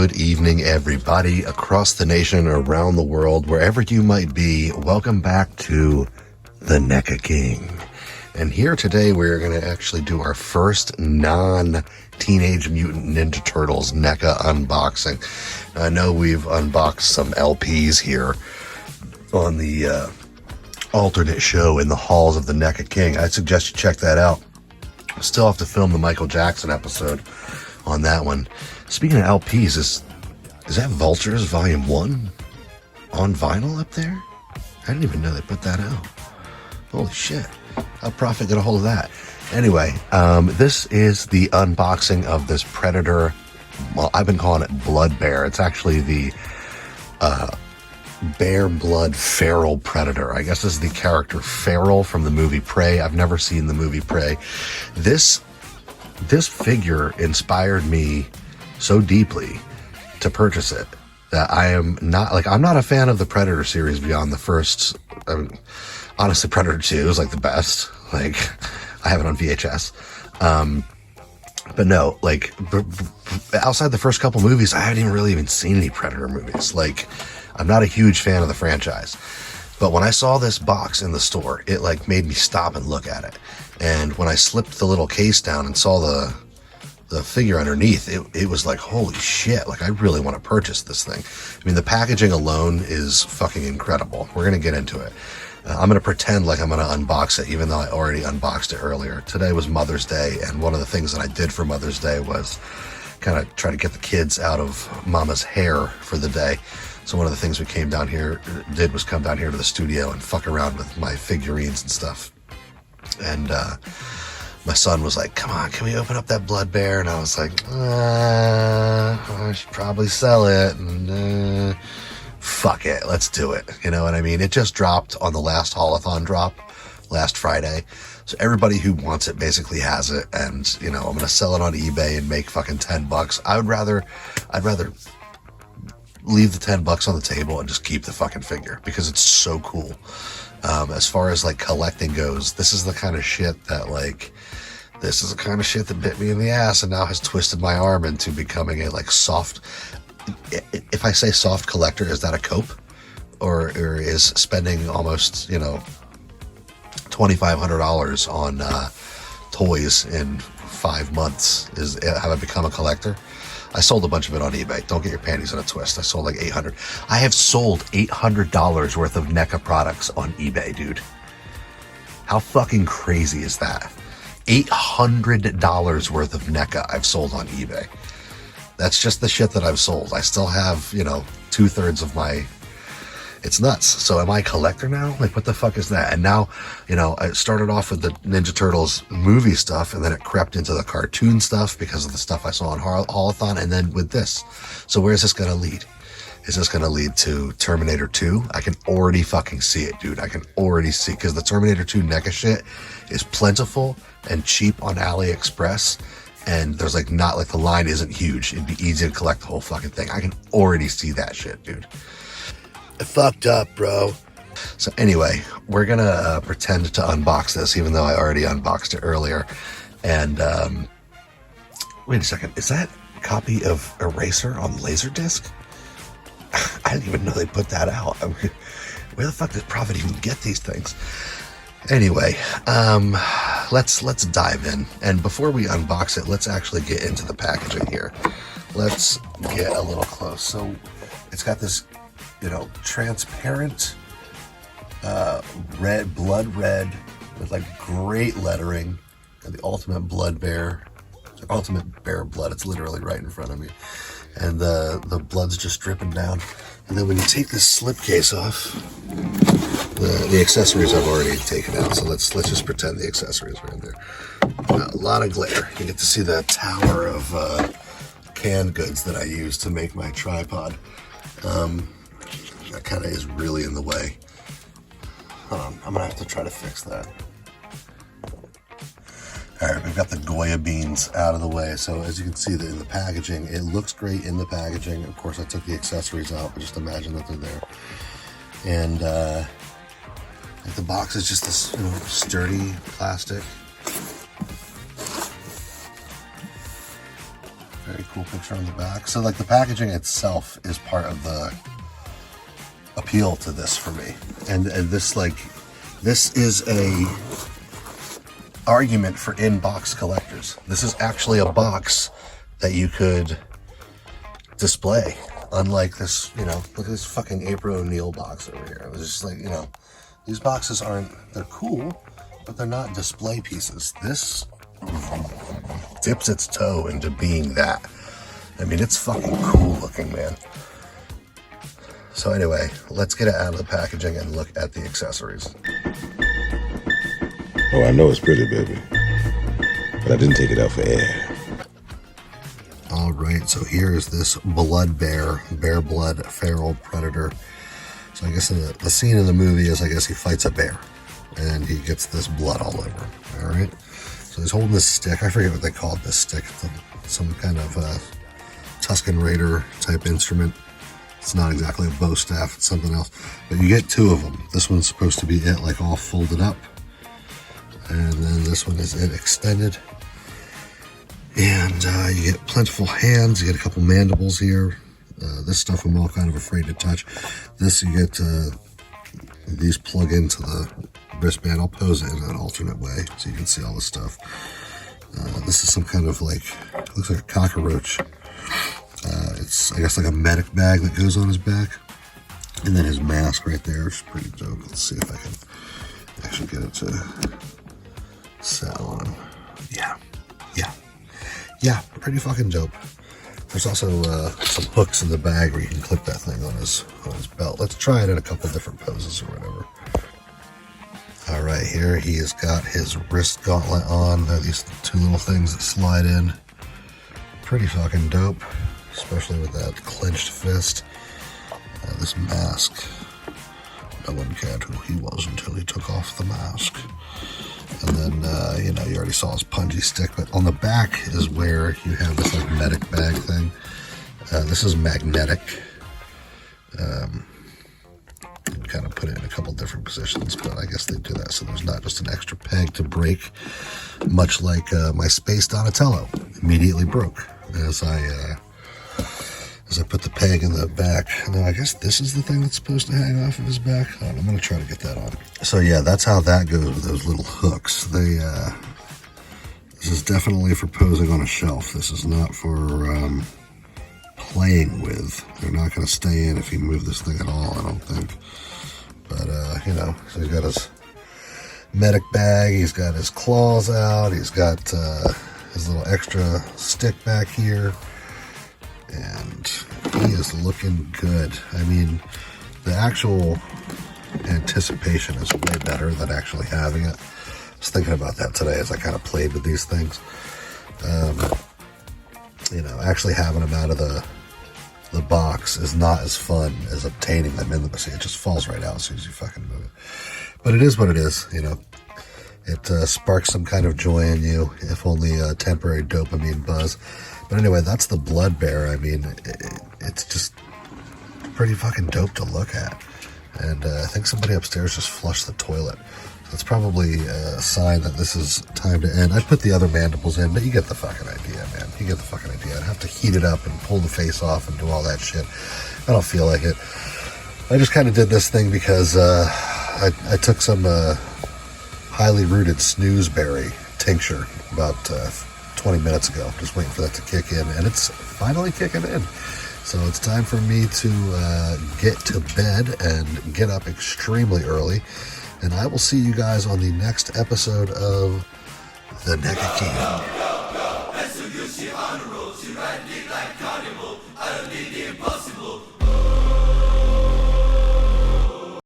Good evening, everybody across the nation, around the world, wherever you might be. Welcome back to the NECA King. And here today, we're going to actually do our first non-Teenage Mutant Ninja Turtles NECA unboxing. I know we've unboxed some LPs here on the alternate show in the halls of the NECA King. I suggest you check that out. I still have to film the Michael Jackson episode on that one. Speaking of LPs, is that Vultures Volume 1 on vinyl up there? I didn't even know they put that out. Holy shit. How'd Prophet get a hold of that? Anyway, this is the unboxing of this Predator. Well, I've been calling it Blood Bear. It's actually the Bear Blood Feral Predator. I guess this is the character Feral from the movie Prey. I've never seen the movie Prey. This figure inspired me so deeply to purchase it that I'm not a fan of the Predator series beyond the first. I mean, honestly, Predator 2 is like the best. Like, I have it on VHS. But no, like, outside the first couple movies, I haven't even seen any Predator movies. Like, I'm not a huge fan of the franchise. But when I saw this box in the store, it like made me stop and look at it. And when I slipped the little case down and saw the figure underneath, it was like, holy shit, like I really want to purchase this thing. I mean, the packaging alone is fucking incredible. We're going to get into it. I'm going to pretend like I'm going to unbox it, even though I already unboxed it earlier. Today was Mother's Day, and one of the things that I did for Mother's Day was kind of try to get the kids out of Mama's hair for the day. So one of the things we did was come down here to the studio and fuck around with my figurines and stuff. And my son was like, come on, can we open up that Blood Bear? And I was like, I should probably sell it. And fuck it, let's do it. You know what I mean? It just dropped on the last haulathon drop last Friday. So everybody who wants it basically has it. And, you know, I'm going to sell it on eBay and make fucking $10. I'd rather leave the $10 on the table and just keep the fucking figure because it's so cool. As far as like collecting goes, this is the kind of shit that bit me in the ass and now has twisted my arm into becoming a like soft. If I say soft collector, is that a cope, or is spending almost, you know, $2,500 on toys in 5 months? Have I become a collector? I sold a bunch of it on eBay. Don't get your panties in a twist. I sold like $800. I have sold $800 worth of NECA products on eBay, dude. How fucking crazy is that? $800 worth of NECA I've sold on eBay. That's just the shit that I've sold. I still have, you know, 2/3 of my... It's nuts. So am I a collector now? Like, what the fuck is that? And now, you know, I started off with the Ninja Turtles movie stuff, and then it crept into the cartoon stuff because of the stuff I saw on Haulathon, and then with this. So where is this going to lead? Is this going to lead to Terminator 2? I can already fucking see it, dude. I can already see, because the Terminator 2 NECA shit is plentiful and cheap on AliExpress. And there's like not like the line isn't huge. It'd be easy to collect the whole fucking thing. I can already see that shit, dude. I fucked up, bro. So anyway, we're gonna pretend to unbox this, even though I already unboxed it earlier. And wait a second, is that a copy of Eraser on Laserdisc? I didn't even know they put that out. I mean, where the fuck did Prophet even get these things? Anyway, let's dive in. And before we unbox it, let's actually get into the packaging here. Let's get a little close. So it's got this, you know, transparent blood red with like great lettering, and the ultimate blood bear, ultimate bear blood. It's literally right in front of me, and the blood's just dripping down. And then when you take this slipcase off, the accessories I've already taken out. So let's just pretend the accessories are in there. A lot of glitter. You get to see the tower of canned goods that I use to make my tripod. That kind of is really in the way. Hold on, I'm gonna have to try to fix that. All right, we've got the Goya beans out of the way. So as you can see in the packaging, it looks great in the packaging. Of course, I took the accessories out, but just imagine that they're there. And the box is just this, you know, sturdy plastic. All Very cool picture on the back. So like the packaging itself is part of the appeal to this for me. And this is a argument for in-box collectors. This is actually a box that you could display. Unlike this, you know, look at this fucking April O'Neil box over here. It was just like, you know, these boxes they're cool, but they're not display pieces. This dips its toe into being that. I mean, it's fucking cool looking, man. So anyway, let's get it out of the packaging and look at the accessories. Oh, I know it's pretty, baby, but I didn't take it out for air. All right, so here is this blood bear blood feral predator. So I guess the scene in the movie is, I guess he fights a bear and he gets this blood all over him. All right, so he's holding this stick. I forget what they called this stick. Some kind of Tusken Raider type instrument. It's not exactly a bow staff, it's something else. But you get two of them. This one's supposed to be it, like all folded up. And then this one is it extended. And you get plentiful hands, you get a couple mandibles here. This stuff I'm all kind of afraid to touch. This you get, these plug into the wristband. I'll pose it in an alternate way so you can see all the stuff. This is some kind of like, looks like a cockroach. It's, I guess, like a medic bag that goes on his back. And then his mask right there is pretty dope. Let's see if I can actually get it to set on him. Yeah, pretty fucking dope. There's also some hooks in the bag where you can clip that thing on his belt. Let's try it in a couple different poses or whatever. All right, here he has got his wrist gauntlet on. These two little things that slide in. Pretty fucking dope, especially with that clenched fist. This mask. No one cared who he was until he took off the mask. And then, you know, you already saw his punji stick, but on the back is where you have this like medic bag thing. This is magnetic. You kind of put it in a couple different positions, but I guess they do that so there's not just an extra peg to break, much like my Space Donatello immediately broke as I put the peg in the back. Now, I guess this is the thing that's supposed to hang off of his back. I'm going to try to get that on. So yeah, that's how that goes with those little hooks. This is definitely for posing on a shelf. This is not for playing with. They're not going to stay in if you move this thing at all, I don't think. But, you know, so he's got his medic bag. He's got his claws out. He's got his little extra stick back here. And he is looking good. I mean, the actual anticipation is way better than actually having it. I was thinking about that today as I kind of played with these things. You know, actually having them out of the box is not as fun as obtaining them in the... See, it just falls right out as soon as you fucking move it. But it is what it is, you know. It sparks some kind of joy in you, if only a temporary dopamine buzz. But anyway, that's the blood bear. I mean, it's just pretty fucking dope to look at. And I think somebody upstairs just flushed the toilet. That's probably a sign that this is time to end. I'd put the other mandibles in, but you get the fucking idea, man. You get the fucking idea. I'd have to heat it up and pull the face off and do all that shit. I don't feel like it. I just kind of did this thing because I took some highly rooted snoozeberry tincture about 20 minutes ago, just waiting for that to kick in, and it's finally kicking in. So it's time for me to get to bed and get up extremely early, and I will see you guys on the next episode of the NECA King.